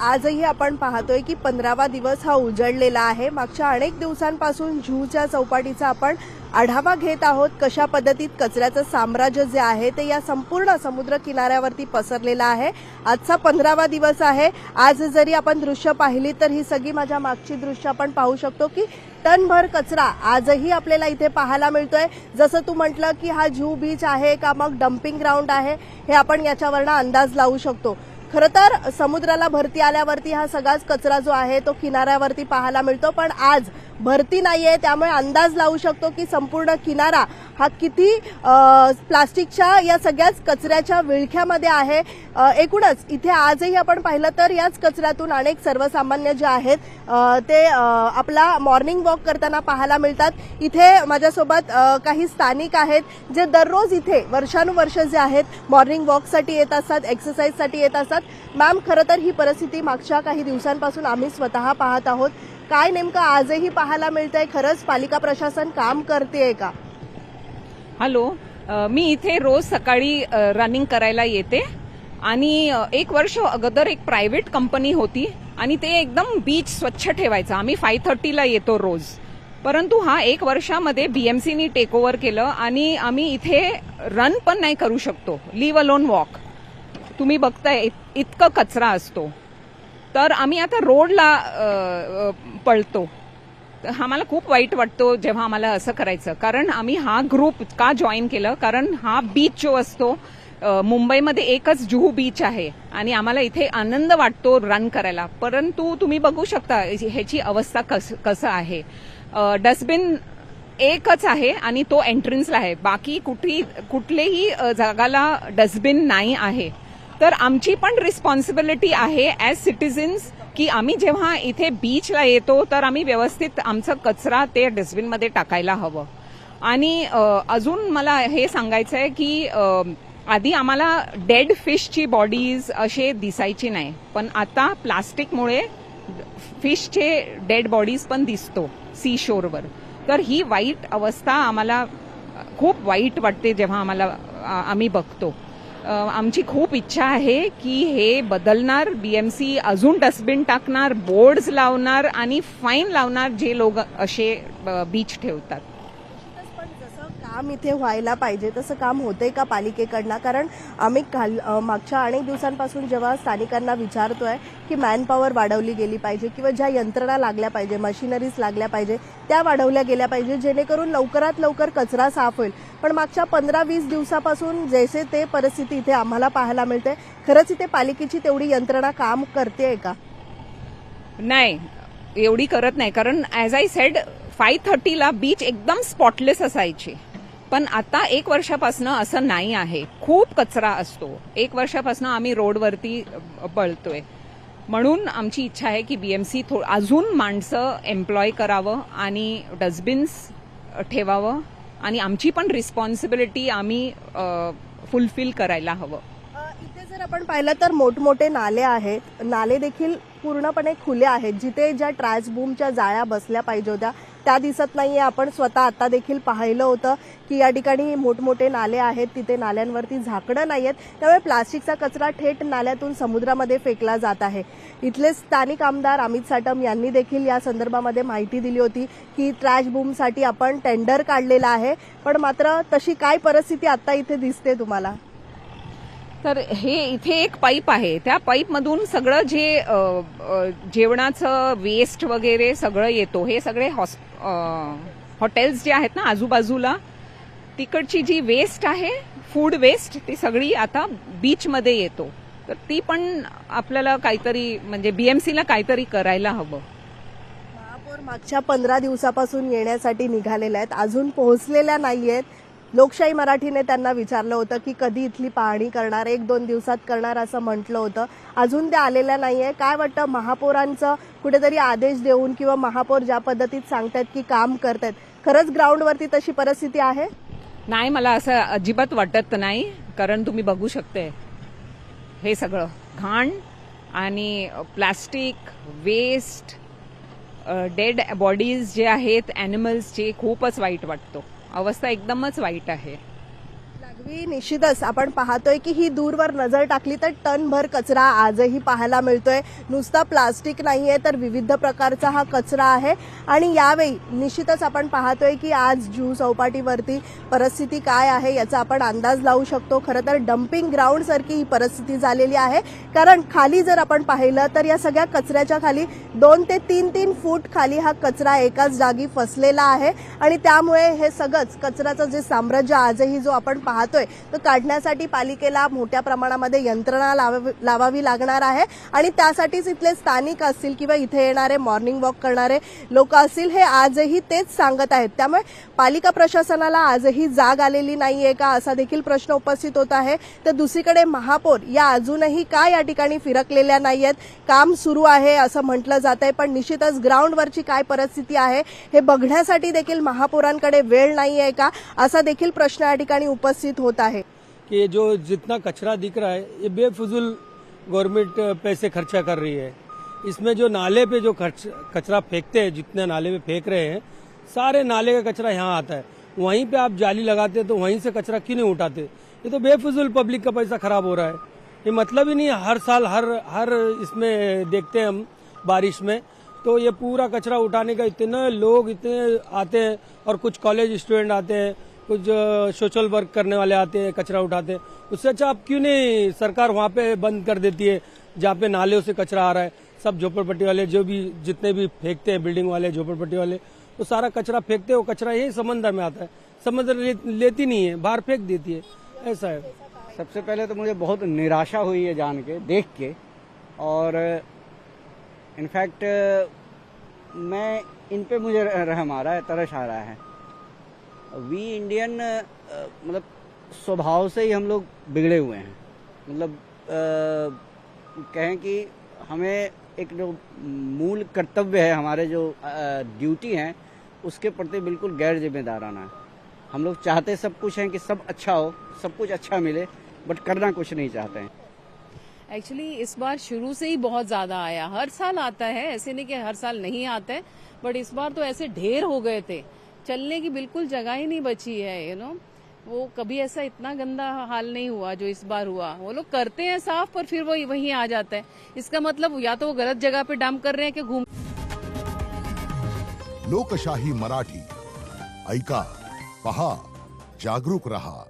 आजही आपण पाहतोय की 15वा दिवस हा उजळलेला आहे। मागच्या अनेक दिवसांपासून जुहूच्या चौपाटीचा आपण आढावा घेत आहोत। कशा पद्धतीत कचऱ्याचं साम्राज्य जे आहे ते या संपूर्ण समुद्र किनाऱ्यावरती पसरलेलं आहे। आजचा 15वा दिवस आहे। आज जरी आपण दृश्य पाहिली तर ही सगळी माझ्या मागची दृश्य आपण पाहू शकतो की टनभर कचरा आजही आपल्याला इथे पाहायला मिळतोय। जसं तू म्हटलं की हा जुहू बीच आहे का मग डम्पिंग ग्राउंड आहे, हे आपण याच्यावरनं अंदाज लावू शकतो। खरं तर समुद्राला भरती आल्यावरती हा सगळाच कचरा जो आहे तो किनाऱ्यावरती पाहायला मिळतो, पण आज भरती नाहीये, त्यामुळे अंदाज लावू शकतो की संपूर्ण किनारा हा किती प्लास्टिकच्या या सगळ्याच कचऱ्याच्या विळख्यामध्ये आहे। एकूणच इथे आजही आपण पाहिलं तर याच कचऱ्यातून अनेक सर्वसामान्य जे आहेत ते आपला मॉर्निंग वॉक करताना पाहायला मिळतात। इथे माझ्यासोबत काही स्थानिक आहेत जे दररोज इथे वर्षानुवर्ष जे आहेत मॉर्निंग वॉकसाठी येत असतात, एक्सरसाइजसाठी येत असतात। मॅम, खरं तर ही परिस्थिती मागच्या काही दिवसांपासून आम्ही स्वतः पाहत आहोत। काय नेमकं आजही पाहायला मिळतंय? खरंच पालिका प्रशासन काम करतेय का? हॅलो, मी इथे रोज सकाळी रनिंग करायला येते आणि 1 वर्ष अगोदर एक प्रायव्हेट कंपनी होती आणि ते एकदम बीच स्वच्छ ठेवायचं। आम्ही 5:30ला येतो रोज, परंतु हा 1 वर्षामध्ये बीएमसीनी टेक ओव्हर केलं आणि आम्ही इथे रन पण नाही करू शकतो, लिव्ह अलोन वॉक। तुम्ही बघताय इतकं कचरा असतो, तर आम्ही आता रोडला पळतो। आम्हाला खूप वाईट वाटतो जेव्हा आम्हाला असं करायचं, कारण आम्ही हा ग्रुप का जॉईन केलं, कारण हा बीच जो असतो मुंबईमध्ये एकच जुहू बीच आहे आणि आम्हाला इथे आनंद वाटतो रन करायला। परंतु तुम्ही बघू शकता ह्याची अवस्था कसं आहे। डस्टबिन एकच आहे आणि तो एंट्रन्सला आहे, बाकी कुठलेही जागाला डस्टबिन नाही आहे। तर आमची पण रिस्पॉन्सिबिलिटी आहे ॲज सिटिझन्स की आम्ही जेव्हा इथे बीचला येतो तर आम्ही व्यवस्थित आमचा कचरा ते डस्टबिनमध्ये टाकायला हवं। आणि अजून मला हे सांगायचं आहे की आधी आम्हाला डेड फिशची बॉडीज असे दिसायची नाही, पण आता प्लास्टिकमुळे फिशचे डेड बॉडीज पण दिसतो सी शोरवर। तर ही वाईट अवस्था आम्हाला खूप वाईट वाटते जेव्हा आम्ही बघतो। आमची खूप इच्छा आहे की हे बदलणार, बीएमसी अजून डस्टबिन टाकणार, बोर्ड्स लावणार आणि फाईन लावणार जे लोक असे बीच ठेवतात। पण जसं काम इथे व्हायला पाहिजे तसं काम होतंय का पालिकेकडनं? कारण आम्ही मागच्या अनेक दिवसांपासून जेव्हा स्थानिकांना विचारतोय की मॅनपॉवर वाढवली गेली पाहिजे किंवा ज्या यंत्रणा लागल्या पाहिजे, मशिनरीज लागल्या पाहिजे त्या वाढवल्या गेल्या पाहिजे, जेणेकरून लवकरात लवकर कचरा साफ होईल। पण मागच्या 15-20 दिवसापासून जैसे ते परिस्थिती इथे आम्हाला पाहायला मिळते। खरंच इथे पालिकेची तेवढी यंत्रणा काम करतेय का? नाही, एवढी करत नाही, कारण ॲज आय सेड 5:30ला बीच एकदम स्पॉटलेस असायची, पण आता 1 वर्षापासून असं नाही आहे। खूप कचरा असतो। 1 वर्षापासून आम्ही रोडवरती पळतोय, म्हणून आमची इच्छा आहे की बीएमसी अजून माणसं एम्प्लॉय करावं आणि डस्टबिन्स ठेवावं आणि आमची पण रिस्पॉन्सिबिलिटी आम्ही फुलफिल करायला हवं। इथे जर आपण पाहिलं तर मोठमोठे नाले आहेत, नाले देखील पूर्णपणे खुले आहेत। जिथे ज्या ट्रॅश बूमच्या जाळ्या बसल्या पाहिजे होत्या त्या दिसत नाहीये। आपण स्वतः आता देखील पाहिलं होतं की या ठिकाणी मोठमोठे नाले आहेत, तिथे नाल्यांवरती झाकणं नाहीयेत, त्यामुळे प्लास्टिकचा कचरा थेट नाल्यातून समुद्रामध्ये फेकला जात आहे। इथले स्थानिक आमदार अमित साटम यांनी देखील या संदर्भामध्ये माहिती दिली होती की ट्रॅश बूमसाठी आपण टेंडर काढलेला आहे, पण मात्र तशी काय परिस्थिती आता इथे दिसते तुम्हाला? तर हे इथे एक पाईप आहे, त्या पाईपमधून सगळं जे जेवणाचं वेस्ट वगैरे सगळं येतो। हे सगळे हॉटेल्स जे आहेत ना आजूबाजूला, तिकडची जी वेस्ट आहे, फूड वेस्ट, ती सगळी आता बीचमध्ये येतो। तर ती पण आपल्याला काहीतरी म्हणजे बीएमसीला काहीतरी करायला हवं। महापौर मागच्या 15 दिवसापासून येण्यासाठी निघालेल्या आहेत, अजून पोहोचलेल्या नाहीयेत। लोकशाही मराठीने त्यांना विचारलं होतं की कधी इथली पाहणी करणार, 1-2 दिवसात करणार असं म्हटलं होतं, अजून ते आलेल्या नाहीये। काय वाटतं, महापौरांचं कुठेतरी आदेश देऊन किंवा महापौर ज्या पद्धतीत सांगतात की काम करतायत, खरंच ग्राउंडवरती तशी परिस्थिती आहे? नाही, मला असं अजिबात वाटत नाही, कारण तुम्ही बघू शकते हे सगळं घाण आणि प्लास्टिक वेस्ट, डेड बॉडीज जे आहेत ॲनिमल्सचे, खूपच वाईट वाटतो। अवस्था एकदमच वाईट आहे। पूर्वी निश्चितच आपण पाहतोय की ही दूरवर नजर टाकली तर टनभर कचरा आजही पाहायला मिळतोय. नुसता प्लास्टिक नाहीये तर विविध प्रकारचा हा कचरा आहे. आणि यावेळी निश्चितच आपण पाहतोय की आज जुहू चौपाटीवरती परिस्थिती काय आहे याचा आपण अंदाज लावू शकतो. खरं तर डम्पिंग ग्राउंड सारखी ही परिस्थिती झालेली आहे. कारण खाली जर आपण पाहिलं तर या सगळ्या कचऱ्याच्या खाली 2 ते 3 फूट खाली हा कचरा एकाच जागी फसलेला आहे. आणि त्यामुळे हे सगळंच कचऱ्याचं जे साम्राज्य आजही जो आपण पाहतोय तो काढण्यासाठी पालिकेला मोठ्या प्रमाणामध्ये यंत्रणा लावावी लागणार आहे. आणि त्यासाठीच इथले स्थानिक असतील किंवा इथे येणारे मॉर्निंग वॉक करणारे लोक असतील हे आजही तेच सांगत आहेत. त्यामुळे पालिका प्रशासनाला आजही जाग आलेली नाहीये का असा देखील प्रश्न उपस्थित होत आहे. तर दुसरीकडे महापौर या अजूनही का या ठिकाणी फिरकलेल्या नाहीयेत. काम सुरू आहे असं म्हटलं जात आहे पण निश्चितच ग्राउंडवरची काय परिस्थिती आहे हे बघण्यासाठी देखील महापौरांकडे वेळ नाहीये का असा देखील प्रश्न या ठिकाणी उपस्थित होत आहे. कि जो जितना कचरा दिख रहा है ये बेफिजूल गवर्नमेंट पैसे खर्चा कर रही है. इसमें जो नाले पे जो कचरा फेंकते हैं, जितने नाले में फेंक रहे हैं सारे नाले का कचरा यहाँ आता है. वहीं पे आप जाली लगाते हैं तो वहीं से कचरा क्यों नहीं उठाते. ये तो बेफिजूल पब्लिक का पैसा खराब हो रहा है. ये मतलब ही नहीं है. हर साल हर इसमें देखते हैं हम बारिश में तो ये पूरा कचरा उठाने का इतने लोग इतने आते हैं और कुछ कॉलेज स्टूडेंट आते हैं, कुछ सोशल वर्क करने वाले आते हैं, कचरा उठाते हैं. उससे अच्छा आप क्यों नहीं सरकार वहाँ पे बंद कर देती है जहाँ पे नाले से कचरा आ रहा है. सब झोपड़पट्टी वाले जो भी जितने भी फेंकते हैं, बिल्डिंग वाले, झोपड़पट्टी वाले, वो सारा कचरा फेंकते हैं. वो कचरा यही समंदर में आता है. समंदर लेती नहीं है, बाहर फेंक देती है. ऐसा है. सबसे पहले तो मुझे बहुत निराशा हुई है जान के, देख के. और इनफैक्ट मैं इन पे मुझे रहम आ रहा है, तरस आ रहा है. वी इंडियन मतलब स्वभाव से ही हम लोग बिगड़े हुए हैं. मतलब कहें कि हमें एक जो मूल कर्तव्य है, हमारे जो ड्यूटी है उसके प्रति बिल्कुल गैर जिम्मेदाराना है. हम लोग चाहते सब कुछ हैं कि सब अच्छा हो, सब कुछ अच्छा मिले, बट करना कुछ नहीं चाहते हैं. एक्चुअली इस बार शुरू से ही बहुत ज्यादा आया. हर साल आता है, ऐसे नहीं कि हर साल नहीं आता है, बट इस बार तो ऐसे ढेर हो गए थे, चलने की बिल्कुल जगह ही नहीं बची है. वो कभी ऐसा इतना गंदा हाल नहीं हुआ जो इस बार हुआ. वो लोग करते हैं साफ पर फिर वो वहीं आ जाता है. इसका मतलब या तो वो गलत जगह पे डंप कर रहे हैं कि घूम. लोकशाही मराठी ऐका, पहा, जागरूक रहा.